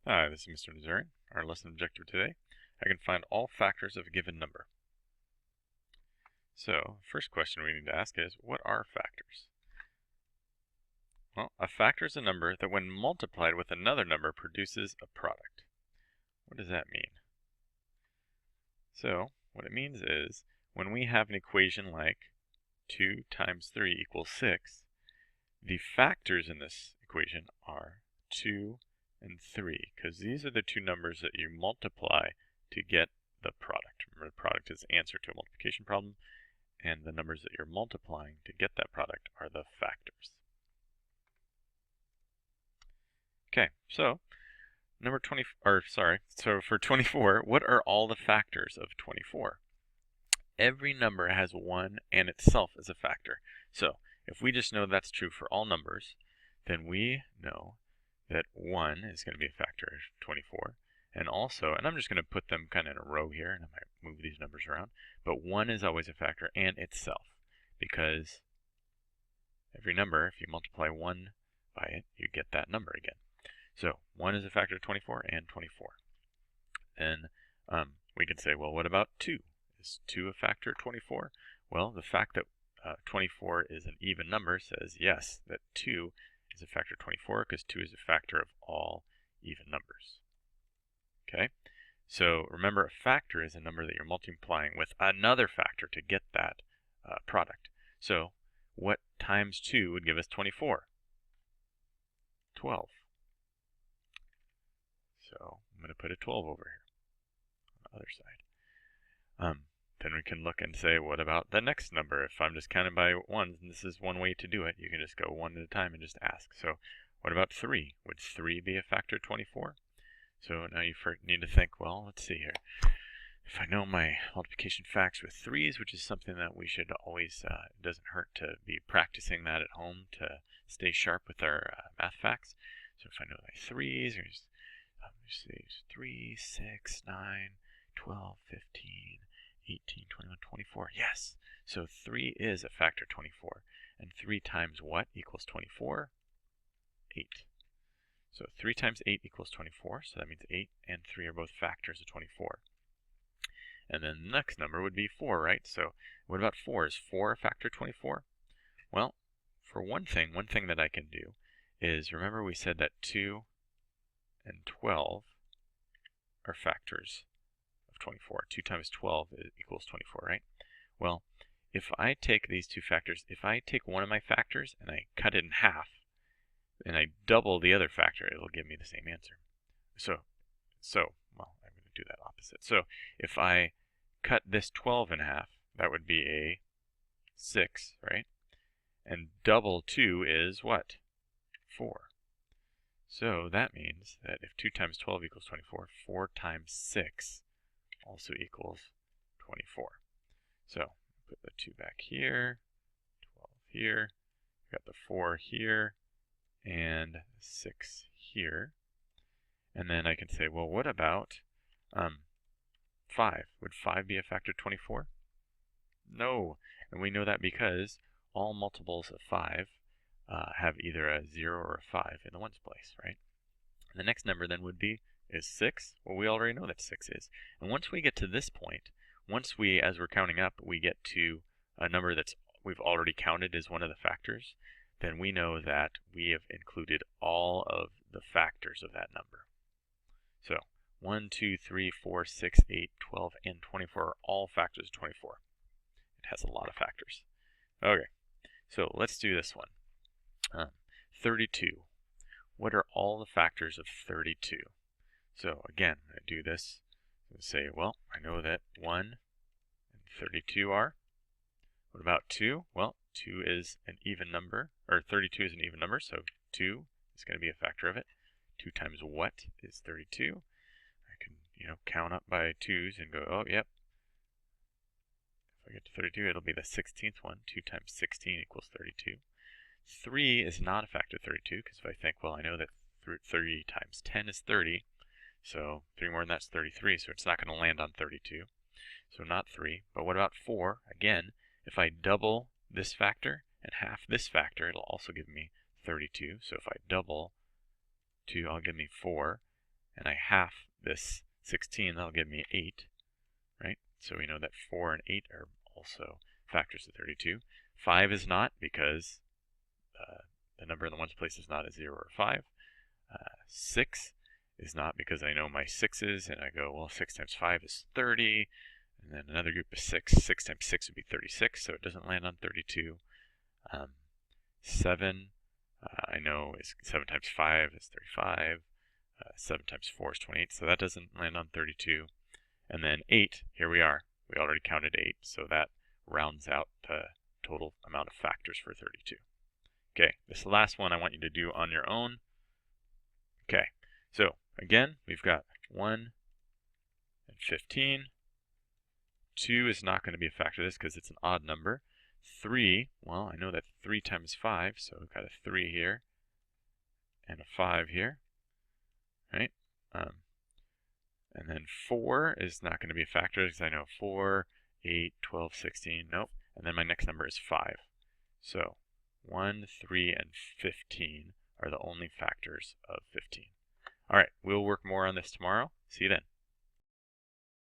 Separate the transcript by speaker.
Speaker 1: Hi, this is Mr. Nazarian. Our lesson objective today, I can find all factors of a given number. So, first question we need to ask is, what are factors? Well, a factor is a number that when multiplied with another number produces a product. What does that mean? So, what it means is, when we have an equation like 2 times 3 equals 6, the factors in this equation are 2 and 3, because these are the two numbers that you multiply to get the product. Remember, the product is the answer to a multiplication problem, and the numbers that you're multiplying to get that product are the factors. Okay, so so for 24, what are all the factors of 24? Every number has 1 and itself as a factor. So if we just know that's true for all numbers, then we know that 1 is going to be a factor of 24. And also, and I'm just going to put them kind of in a row here, and I might move these numbers around, but 1 is always a factor and itself, because every number, if you multiply 1 by it, you get that number again. So 1 is a factor of 24 and 24. Then we can say, well, what about 2? Is 2 a factor of 24? Well, the fact that 24 is an even number says yes, that 2 is a factor of 24 because 2 is a factor of all even numbers. Okay, so remember, a factor is a number that you're multiplying with another factor to get that product. So what times 2 would give us 24? 12. So I'm going to put a 12 over here on the other side. Then we can look and say, what about the next number? If I'm just counting by ones, and this is one way to do it, you can just go one at a time and just ask. So what about 3? Would 3 be a factor of 24? So now you need to think, well, let's see here. If I know my multiplication facts with 3's, which is something that we should always, it doesn't hurt to be practicing that at home to stay sharp with our math facts. So if I know my 3's, there's 3, 6, 9, 12, 15, 18, 21, 24. Yes! So 3 is a factor of 24. And 3 times what equals 24? 8. So 3 times 8 equals 24. So that means 8 and 3 are both factors of 24. And then the next number would be 4, right? So what about 4? Is 4 a factor of 24? Well, for one thing that I can do is, remember we said that 2 and 12 are factors of 24. 2 times 12 equals 24, right? Well, if I take these two factors, if I take one of my factors and I cut it in half, and I double the other factor, it'll give me the same answer. Well, I'm going to do that opposite. So if I cut this 12 in half, that would be a 6, right? And double 2 is what? 4. So that means that if 2 times 12 equals 24, 4 times 6 also equals 24. So put the 2 back here, 12 here, we've got the 4 here, and 6 here. And then I can say, well, what about 5? Would 5 be a factor of 24? No. And we know that because all multiples of 5 have either a 0 or a 5 in the ones place, right? And the next number then would be, is 6? Well, we already know that 6 is. And once we get to this point, once we, as we're counting up, we get to a number that's we've already counted as one of the factors, then we know that we have included all of the factors of that number. So 1, 2, 3, 4, 6, 8, 12, and 24 are all factors of 24. It has a lot of factors. Okay, so let's do this one. 32. What are all the factors of 32? So again, I do this and say, well, I know that 1 and 32 are. What about 2? Well, 2 is an even number, or 32 is an even number, so 2 is going to be a factor of it. 2 times what is 32? I can, count up by 2's and go, oh, yep. If I get to 32, it'll be the 16th one. 2 times 16 equals 32. 3 is not a factor of 32, because if I think, well, I know that 30 times 10 is 30, so 3 more than that's 33, so it's not going to land on 32. So not 3. But what about 4? Again, if I double this factor and half this factor, it'll also give me 32. So if I double 2, I'll give me 4. and I half this 16, that'll give me 8, right? So we know that 4 and 8 are also factors of 32. 5 is not, because the number in the ones place is not a 0 or a 5. 6 is not, because I know my 6's, and I go, well, 6 times 5 is 30, and then another group of 6. 6 times 6 would be 36, so it doesn't land on 32. 7, I know is 7 times 5 is 35. 7 times 4 is 28, so that doesn't land on 32. And then 8, here we are. We already counted 8, so that rounds out the total amount of factors for 32. Okay, this last one I want you to do on your own. Okay, so again, we've got 1 and 15. 2 is not going to be a factor of this because it's an odd number. 3, well, I know that 3 times 5, so we've got a 3 here and a 5 here, right? And then 4 is not going to be a factor because I know 4, 8, 12, 16, nope. And then my next number is 5. So 1, 3, and 15 are the only factors of 15. All right, we'll work more on this tomorrow. See you then.